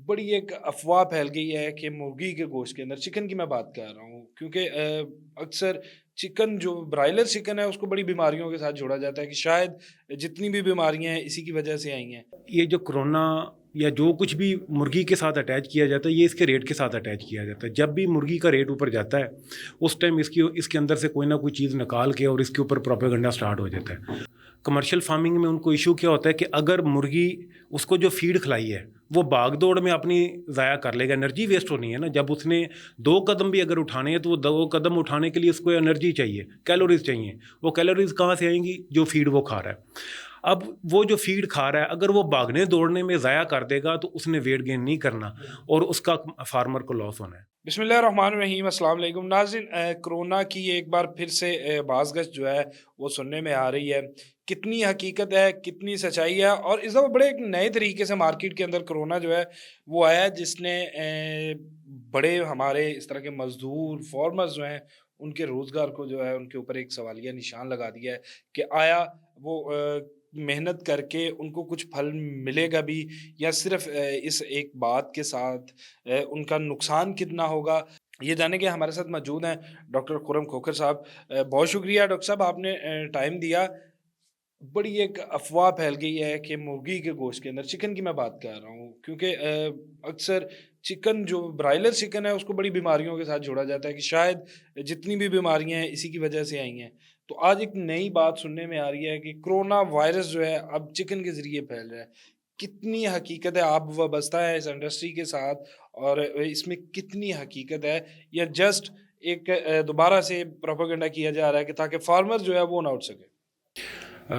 बड़ी एक अफ़वाह फैल गई है कि मुर्गी के गोश्त के अंदर चिकन की मैं बात कर रहा हूँ क्योंकि अक्सर चिकन जो ब्रायलर चिकन है उसको बड़ी बीमारियों के साथ जोड़ा जाता है कि शायद जितनी भी बीमारियां हैं इसी की वजह से आई हैं। ये जो कोरोना या जो कुछ भी मुर्गी के साथ अटैच किया जाता है, ये इसके रेट के साथ अटैच किया जाता है। जब भी मुर्गी का रेट ऊपर जाता है, उस टाइम इसकी इसके अंदर से कोई ना कोई चीज़ निकाल के और इसके ऊपर प्रोपेगेंडा स्टार्ट हो जाता है। कमर्शियल फार्मिंग में उनको इशू क्या होता है कि अगर मुर्गी उसको जो फीड खिलाई है वो भाग दौड़ में अपनी ज़ाया कर लेगा, एनर्जी वेस्ट होनी है ना। जब उसने 2 कदम भी अगर उठाने हैं तो वो 2 कदम उठाने के लिए उसको एनर्जी चाहिए, कैलोरीज चाहिए। वो कैलोरीज कहाँ से आएंगी? जो फीड वो खा रहा है। अब वो जो फीड खा रहा है, अगर वो भागने दौड़ने में ज़ाया कर देगा तो उसने वेट गेन नहीं करना और उसका फार्मर को लॉस होना है। बिस्मिल्लाहिर्रहमानिर्रहीम, अस्सलाम वालेकुम नाज़रीन। कोरोना की एक बार फिर से बाज़गश्त जो है वो सुनने में आ रही है। कितनी हकीकत है, कितनी सच्चाई है, और इस दफ़ा बड़े एक नए तरीके से मार्केट के अंदर कोरोना जो है वो आया है, जिसने बड़े हमारे इस तरह के मज़दूर फार्मर्स जो हैं उनके रोज़गार को जो है उनके ऊपर एक सवालिया निशान लगा दिया है कि आया वो मेहनत करके उनको कुछ फल मिलेगा भी, या सिर्फ़ इस एक बात के साथ उनका नुकसान कितना होगा। ये जानने के हमारे साथ मौजूद हैं डॉक्टर खुर्रम खोखर साहब। बहुत शुक्रिया डॉक्टर साहब, आपने टाइम दिया। बड़ी एक अफ़वाह फैल गई है कि मुर्गी के गोश्त के अंदर, चिकन की मैं बात कर रहा हूँ क्योंकि अक्सर चिकन जो ब्रायलर चिकन है उसको बड़ी बीमारियों के साथ जोड़ा जाता है कि शायद जितनी भी बीमारियां हैं इसी की वजह से आई हैं। तो आज एक नई बात सुनने में आ रही है कि कोरोना वायरस जो है अब चिकन के ज़रिए फैल रहा है। कितनी हकीकत है, आप वाबस्ता है इस इंडस्ट्री के साथ, और इसमें कितनी हकीकत है, या जस्ट एक दोबारा से प्रोपेगेंडा किया जा रहा है कि ताकि फार्मर जो है वो ना उठ सके?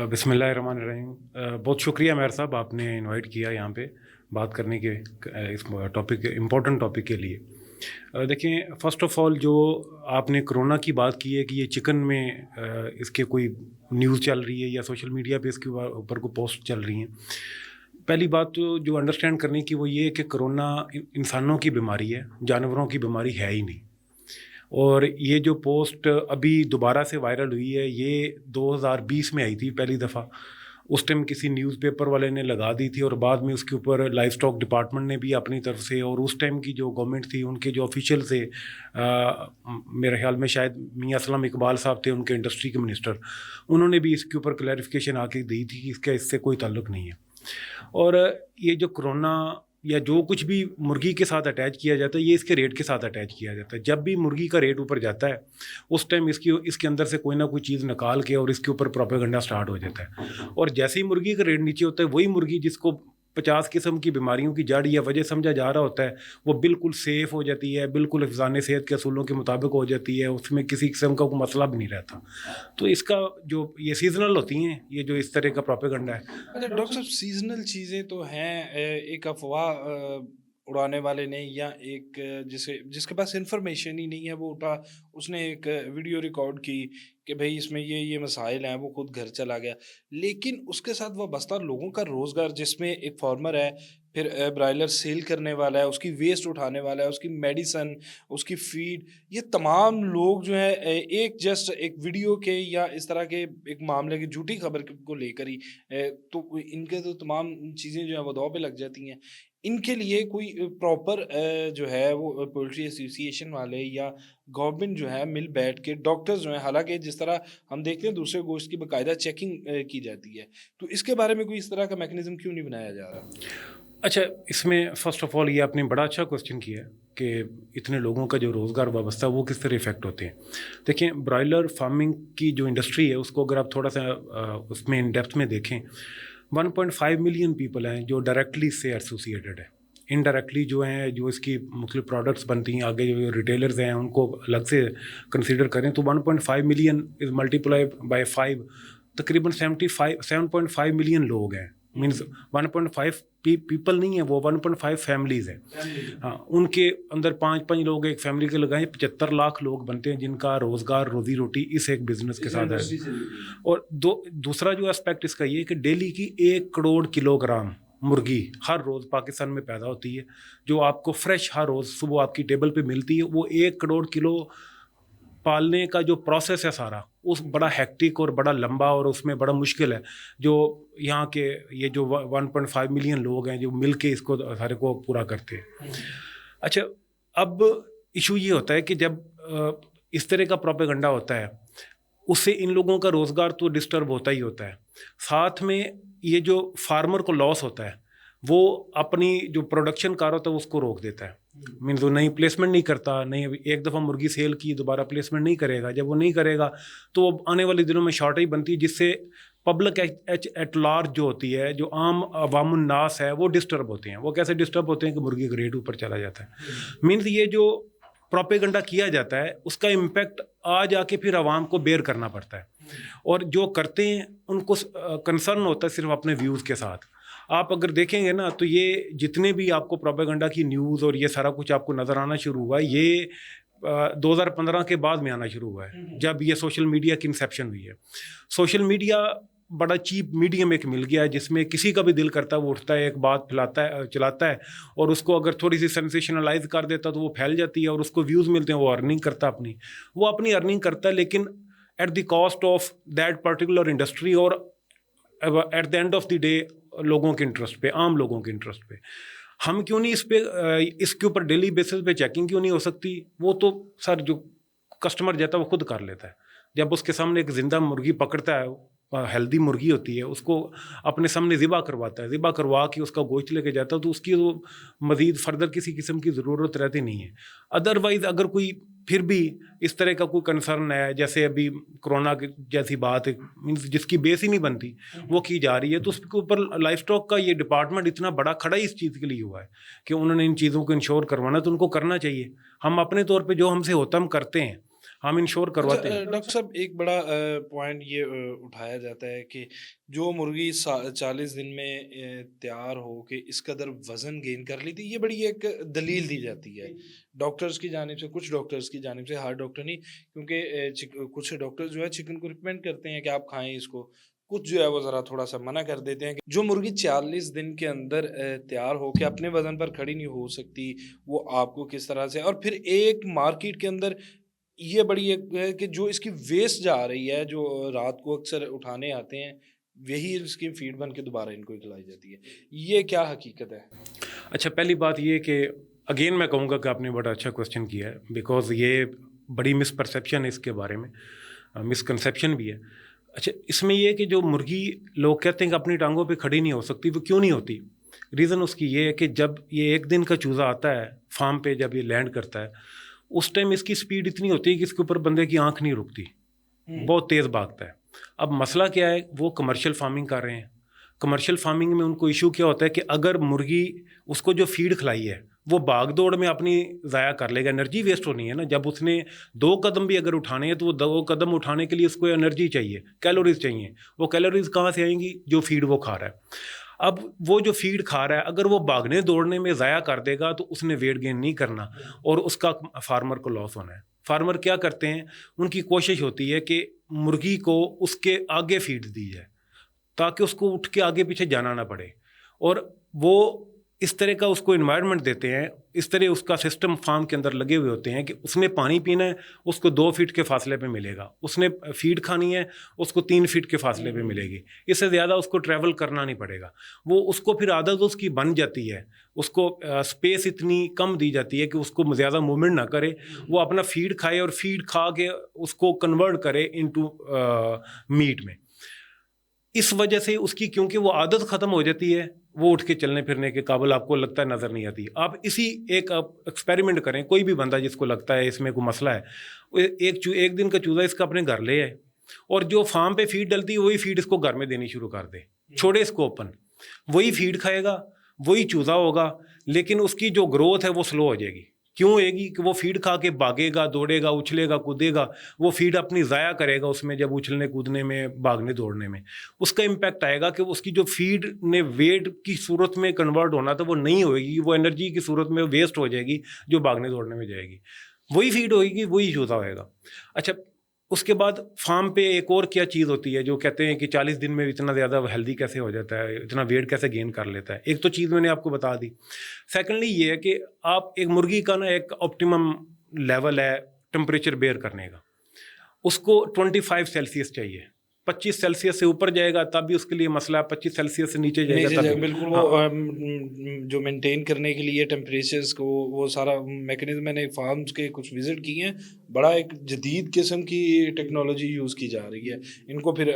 बिस्मिल्लाहिर्रहमानिर्रहीम। बहुत शुक्रिया मेहर साहब, आपने इनवाइट किया यहाँ पे बात करने के इस टॉपिक, इम्पोर्टेंट टॉपिक के लिए। देखिए, फ़र्स्ट ऑफ़ ऑल जो आपने कोरोना की बात की है कि ये चिकन में इसके कोई न्यूज़ चल रही है या सोशल मीडिया पे इसके ऊपर को पोस्ट चल रही हैं। पहली बात तो जो अंडरस्टैंड करने की वो ये है कि कोरोना इंसानों की बीमारी है, जानवरों की बीमारी है ही नहीं। और ये जो पोस्ट अभी दोबारा से वायरल हुई है, ये 2020 में आई थी पहली दफ़ा। उस टाइम किसी न्यूज़पेपर वाले ने लगा दी थी और बाद में उसके ऊपर लाइव स्टॉक डिपार्टमेंट ने भी अपनी तरफ से, और उस टाइम की जो गवर्नमेंट थी उनके जो ऑफिशियल थे, मेरे ख्याल में शायद मियां असलम इकबाल साहब थे उनके इंडस्ट्री के मिनिस्टर, उन्होंने भी इसके ऊपर क्लैरिफिकेशन आके दी थी कि इसका इससे कोई ताल्लुक़ नहीं है। और ये जो कोरोना या जो कुछ भी मुर्गी के साथ अटैच किया जाता है, ये इसके रेट के साथ अटैच किया जाता है। जब भी मुर्गी का रेट ऊपर जाता है, उस टाइम इसके अंदर से कोई ना कोई चीज़ निकाल के और इसके ऊपर प्रोपेगेंडा स्टार्ट हो जाता है। और जैसे ही मुर्गी का रेट नीचे होता है, वही मुर्गी जिसको 50 किस्म की बीमारियों की जड़ या वजह समझा जा रहा होता है, वो बिल्कुल सेफ़ हो जाती है, बिल्कुल हिफ़्ज़ान सेहत के असूलों के मुताबिक हो जाती है, उसमें किसी किस्म का कोई मसला भी नहीं रहता। तो इसका जो ये सीज़नल होती हैं, ये जो इस तरह का प्रोपेगेंडा है। अच्छा डॉक्टर साहब, सीज़नल चीज़ें तो हैं, एक अफ़वाह उड़ाने वाले ने, या एक जिसे जिसके पास इन्फॉर्मेशन ही नहीं है वो उठा, उसने एक वीडियो रिकॉर्ड की कि भई इसमें ये मसाइल हैं, वो खुद घर चला गया। लेकिन उसके साथ वाबस्ता लोगों का रोज़गार, जिसमें एक फार्मर है, फिर ब्रॉयलर सेल करने वाला है, उसकी वेस्ट उठाने वाला है, उसकी मेडिसिन, उसकी फ़ीड, ये तमाम लोग जो हैं एक जस्ट एक वीडियो के या इस तरह के एक मामले की झूठी खबर को लेकर ही तो इनके तो तमाम चीज़ें जो हैं वो दाँव पे लग जाती हैं। इनके लिए कोई प्रॉपर जो है वो पोल्ट्री एसोसिएशन वाले या गवर्नमेंट जो है मिल बैठ के, डॉक्टर्स जो हैं, हालाँकि जिस तरह हम देखते हैं दूसरे गोश्त की बाकायदा चेकिंग की जाती है, तो इसके बारे में कोई इस तरह का मैकेनिज़्म क्यों नहीं बनाया जा रहा? अच्छा, इसमें फ़र्स्ट ऑफ़ ऑल ये आपने बड़ा अच्छा क्वेश्चन किया है कि इतने लोगों का जो रोज़गार वाबस्ता है वो किस तरह इफ़ेक्ट होते हैं। देखिए, ब्रॉयलर फार्मिंग की जो इंडस्ट्री है उसको अगर आप थोड़ा सा उसमें इन डेप्थ में देखें, 1.5 मिलियन पीपल हैं जो डायरेक्टली इससे एसोसिएटेड है। इनडायरेक्टली जो हैं, जो इसकी मुख्तलिफ प्रोडक्ट्स बनती हैं, आगे जो रिटेलर्स हैं उनको अलग से कंसीडर करें तो 1.5 मिलियन इज़ मल्टीप्लाई बाय 5, तकरीबन 7.5 मिलियन लोग हैं। मीन्स 1.5 पीपल नहीं है, वो 1.5 फैमिलीज़ हैं। हाँ, उनके अंदर 5-5 लोग एक फैमिली के लगाएं, 75 लाख लोग बनते हैं जिनका रोज़गार, रोज़ी रोटी इस एक बिज़नेस के साथ है। और दूसरा जो एस्पेक्ट इसका ये है कि डेली की 1 करोड़ किलोग्राम मुर्गी हर रोज़ पाकिस्तान में पैदा होती है, जो आपको फ्रेश हर रोज़ सुबह आपकी टेबल पे मिलती है। वो 1 करोड़ किलो पालने का जो प्रोसेस है सारा, उस बड़ा हेक्टिक और बड़ा लंबा और उसमें बड़ा मुश्किल है। जो यहाँ के ये जो 1.5 मिलियन लोग हैं जो मिल के इसको सारे को पूरा करते हैं। अच्छा, अब इशू ये होता है कि जब इस तरह का प्रोपेगेंडा होता है, उससे इन लोगों का रोज़गार तो डिस्टर्ब होता ही होता है, साथ में ये जो फार्मर को लॉस होता है वो अपनी जो प्रोडक्शन कार होता है उसको रोक देता है। मीन्स वो नई प्लेसमेंट नहीं करता, नहीं एक दफ़ा मुर्गी सेल की दोबारा प्लेसमेंट नहीं करेगा। जब वो नहीं करेगा तो आने वाले दिनों में शॉर्टेज बनती है, जिससे पब्लिक एट लार्ज जो होती है, जो आम अवामुन नास है, वो डिस्टर्ब होते हैं। वो कैसे डिस्टर्ब होते हैं कि मुर्गी का रेट ऊपर चला जाता है। मीन्स ये जो प्रोपेगेंडा किया जाता है उसका इम्पैक्ट आ जाके फिर आवाम को बेयर करना पड़ता है, और जो करते हैं उनको कंसर्न होता है सिर्फ अपने व्यूज़ के साथ। आप अगर देखेंगे ना तो ये जितने भी आपको प्रोपेगेंडा की न्यूज़ और ये सारा कुछ आपको नज़र आना शुरू हुआ है, ये 2015 के बाद में आना शुरू हुआ है, जब ये सोशल मीडिया की इंसेप्शन हुई है। सोशल मीडिया बड़ा चीप मीडियम एक मिल गया है, जिसमें किसी का भी दिल करता है वो उठता है, एक बात फैलाता है, चलाता है, और उसको अगर थोड़ी सी सेंसेशनलाइज कर देता तो वो फैल जाती है और उसको व्यूज़ मिलते हैं, वो अर्निंग करता है वो अपनी अर्निंग करता है, लेकिन at the cost of that particular industry, और at the end of the day लोगों के इंटरेस्ट पे, आम लोगों के इंटरेस्ट पे। हम क्यों नहीं इसके ऊपर डेली बेसिस पे चेकिंग क्यों नहीं हो सकती? वो तो सर जो कस्टमर जाता है वो खुद कर लेता है। जब उसके सामने एक जिंदा मुर्गी पकड़ता है, हेल्दी मुर्गी होती है, उसको अपने सामने ज़िबा करवाता है, ज़िबा करवा के उसका गोश्त लेके जाता है, तो उसकी वो मज़ीद फर्दर किसी किस्म की ज़रूरत रहती नहीं है। अदरवाइज़ अगर कोई फिर भी इस तरह का कोई कंसर्न है, जैसे अभी कोरोना जैसी बात मीन्स जिसकी बेस ही नहीं बनती वो की जा रही है, तो उसके ऊपर लाइफ स्टॉक का ये डिपार्टमेंट इतना बड़ा खड़ा ही इस चीज़ के लिए हुआ है कि उन्होंने इन चीज़ों को इंश्योर करवाना, तो उनको करना चाहिए। हम अपने तौर पर जो हमसे होता हम करते हैं, हम इंश्योर करवाते हैं। डॉक्टर साहब, एक बड़ा पॉइंट ये उठाया जाता है कि जो मुर्गी 40 दिन में तैयार हो के इस कदर वजन गेन कर ली थी, ये बड़ी एक दलील दी जाती है डॉक्टर्स की जानिब से, कुछ डॉक्टर्स की जानिब से, हर डॉक्टर नहीं, क्योंकि कुछ डॉक्टर्स जो है चिकन को रिकमेंड करते हैं कि आप खाएं इसको, कुछ जो है वो ज़रा थोड़ा सा मना कर देते हैं कि जो मुर्गी 40 दिन के अंदर तैयार होके अपने वजन पर खड़ी नहीं हो सकती, वो आपको किस तरह से, और फिर एक मार्केट के अंदर ये बड़ी एक है कि जो इसकी वेस्ट जा रही है, जो रात को अक्सर उठाने आते हैं, वही इसकी फीड बन के दोबारा इनको खिलाई जाती है। ये क्या हकीकत है? अच्छा, पहली बात ये कि अगेन मैं कहूँगा कि आपने बड़ा अच्छा क्वेश्चन किया है, बिकॉज ये बड़ी मिसपरसेप्शन है इसके बारे में, मिसकंसेप्शन भी है। अच्छा, इसमें ये है कि जो मुर्गी लोग कहते हैं कि अपनी टांगों पे खड़ी नहीं हो सकती, वो क्यों नहीं होती? रीज़न उसकी ये है कि जब ये एक दिन का चूज़ा आता है फार्म पे, जब ये लैंड करता है, उस टाइम इसकी स्पीड इतनी होती है कि इसके ऊपर बंदे की आंख नहीं रुकती, बहुत तेज़ भागता है। अब मसला क्या है, वो कमर्शियल फार्मिंग कर रहे हैं। कमर्शियल फार्मिंग में उनको इशू क्या होता है कि अगर मुर्गी उसको जो फीड खिलाई है वो भाग दौड़ में अपनी ज़ाया कर लेगा, एनर्जी वेस्ट होनी है ना। जब उसने 2 कदम भी अगर उठाने हैं तो वो 2 कदम उठाने के लिए उसको एनर्जी चाहिए, कैलोरीज चाहिए। वो कैलोरीज कहाँ से आएंगी? जो फीड वो खा रहा है। अब वो जो फीड खा रहा है, अगर वो भागने दौड़ने में ज़ाया कर देगा तो उसने वेट गेन नहीं करना और उसका फार्मर को लॉस होना है। फार्मर क्या करते हैं, उनकी कोशिश होती है कि मुर्गी को उसके आगे फीड दी जाए ताकि उसको उठ के आगे पीछे जाना ना पड़े, और वो इस तरह का उसको इन्वायरमेंट देते हैं, इस तरह उसका सिस्टम फार्म के अंदर लगे हुए होते हैं कि उसने पानी पीना है उसको 2 फीट के फासले पे मिलेगा, उसने फीड खानी है उसको 3 फीट के फासले पे मिलेगी, इससे ज़्यादा उसको ट्रैवल करना नहीं पड़ेगा। वो उसको फिर आदत उसकी बन जाती है, उसको स्पेस इतनी कम दी जाती है कि उसको ज़्यादा मूवमेंट ना करे, वो अपना फीड खाए और फीड खा के उसको कन्वर्ट करे इनटू मीट में। इस वजह से उसकी, क्योंकि वो आदत ख़त्म हो जाती है, वो उठ के चलने फिरने के काबिल आपको लगता है नज़र नहीं आती। आप इसी एक एक्सपेरिमेंट करें, कोई भी बंदा जिसको लगता है इसमें कोई मसला है, एक दिन का चूज़ा इसका अपने घर ले आए और जो फार्म पे फीड डलती है वही फीड इसको घर में देनी शुरू कर दे, छोड़े इसको ओपन, वही फीड खाएगा, वही चूज़ा होगा, लेकिन उसकी जो ग्रोथ है वो स्लो हो जाएगी। क्यों होएगी? कि वो फीड खा के भागेगा, दौड़ेगा, उछलेगा, कूदेगा, वो फीड अपनी ज़ाया करेगा उसमें, जब उछलने कूदने में, भागने दौड़ने में उसका इम्पैक्ट आएगा कि उसकी जो फीड ने वेट की सूरत में कन्वर्ट होना था वो नहीं होएगी, वो एनर्जी की सूरत में वेस्ट हो जाएगी जो भागने दौड़ने में जाएगी, वही फीड होएगी, वही चूज़ा होएगा। अच्छा, उसके बाद फार्म पे एक और क्या चीज़ होती है जो कहते हैं कि 40 दिन में इतना ज़्यादा हेल्दी कैसे हो जाता है, इतना वेट कैसे गेन कर लेता है। एक तो चीज़ मैंने आपको बता दी। सेकेंडली ये है कि आप एक मुर्गी का ना एक ऑप्टिमम लेवल है टेम्परेचर बेयर करने का। उसको 25 सेल्सियस चाहिए। 25 सेल्सियस से ऊपर जाएगा तब भी उसके लिए मसला है, 25 सेल्सियस से नीचे जाएगा नीचे तब जा भी। बिल्कुल वो हाँ, जो मेंटेन करने के लिए टेम्परेचर्स को वो सारा मैकेनिज्म मैंने फार्म्स के कुछ विजिट किए हैं। बड़ा एक जदीद किस्म की टेक्नोलॉजी यूज़ की जा रही है। इनको फिर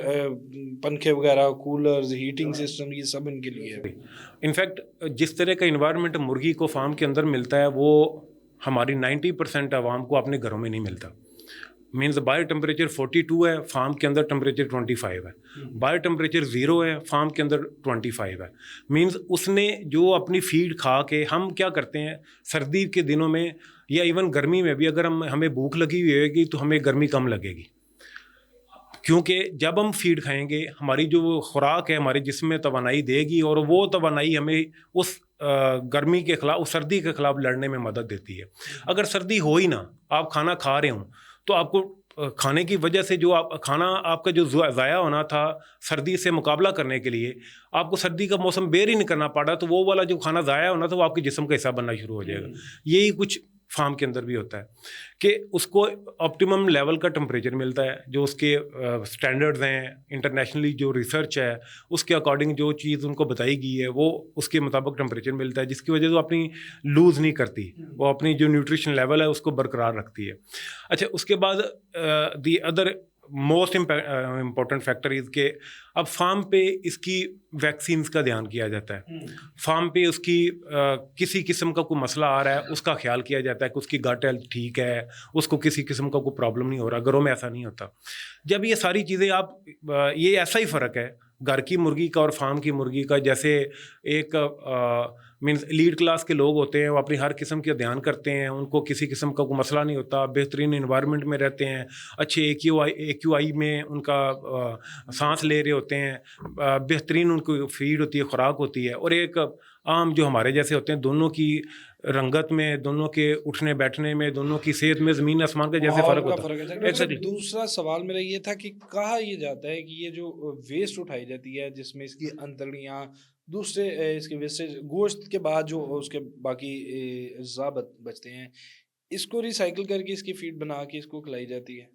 पंखे वगैरह, कूलर्स, हीटिंग सिस्टम ये सब इनके लिए है। इनफैक्ट जिस तरह का इन्वायरमेंट मुर्गी को फार्म के अंदर मिलता है वो हमारी 90% आवाम को अपने घरों में नहीं मिलता। मीन्स बाहर टेम्परेचर 42 है, फार्म के अंदर टेम्परेचर 25 है। बाहर टेम्परेचर 0 है, फार्म के अंदर 25 है। मीन्स उसने जो अपनी फीड खा के, हम क्या करते हैं सर्दी के दिनों में या इवन गर्मी में भी अगर हमें भूख लगी हुई होगी तो हमें गर्मी कम लगेगी, क्योंकि जब हम फीड खाएंगे हमारी जो खुराक है हमारे जिस्म में तवानाई देगी और वो तवानाई हमें उस गर्मी के खिलाफ, उस सर्दी के खिलाफ लड़ने में मदद देती है। अगर सर्दी हो ही ना, आप खाना खा रहे हो तो आपको खाने की वजह से जो आप खाना आपका जो ज़ाया होना था सर्दी से मुकाबला करने के लिए, आपको सर्दी का मौसम बेर ही नहीं करना पड़ा, तो वो वाला जो खाना ज़ाया होना था वो आपके जिस्म का हिस्सा बनना शुरू हो जाएगा। यही कुछ फार्म के अंदर भी होता है कि उसको ऑप्टिमम लेवल का टेम्परेचर मिलता है, जो उसके स्टैंडर्ड्स हैं, इंटरनेशनली जो रिसर्च है उसके अकॉर्डिंग जो चीज़ उनको बताई गई है वो उसके मुताबिक टेम्परेचर मिलता है, जिसकी वजह से वो अपनी लूज़ नहीं करती, वो अपनी जो न्यूट्रिशन लेवल है उसको बरकरार रखती है। अच्छा, उसके बाद the other most important factor is के अब फार्म पे इसकी वैक्सीन्स का ध्यान किया जाता है। फार्म पे उसकी किसी किस्म का कोई मसला आ रहा है उसका ख्याल किया जाता है कि उसकी गट हेल्थ ठीक है, उसको किसी किस्म का कोई प्रॉब्लम नहीं हो रहा। घरों में ऐसा नहीं होता। जब ये सारी चीज़ें आप ये ऐसा ही फ़र्क है घर की मुर्गी का और फार्म की मुर्गी का। जैसे एक मीन्स लीड क्लास के लोग होते हैं, वो अपनी हर किस्म का ध्यान करते हैं, उनको किसी किस्म का कोई मसला नहीं होता, बेहतरीन इन्वायरमेंट में रहते हैं, अच्छे AQI में उनका सांस ले रहे होते हैं, बेहतरीन उनको फीड होती है, खुराक होती है। और एक आम जो हमारे जैसे होते हैं, दोनों की रंगत में, दोनों के उठने बैठने में, दोनों की सेहत में ज़मीन आसमान का जैसे माहौल फ़र्क का होता फ़र्क है। है। डॉक्टर साहब, एग्जैक्टली। दूसरा सवाल मेरा ये था कि कहा ये जाता है कि ये जो वेस्ट उठाई जाती है जिसमें इसकी अंतड़ियाँ, दूसरे इसके वेस्टेज गोश्त के बाद जो उसके बाकी अज़्ज़ा बचते हैं, इसको रिसाइकिल करके इसकी फीड बना के इसको खिलाई जाती है।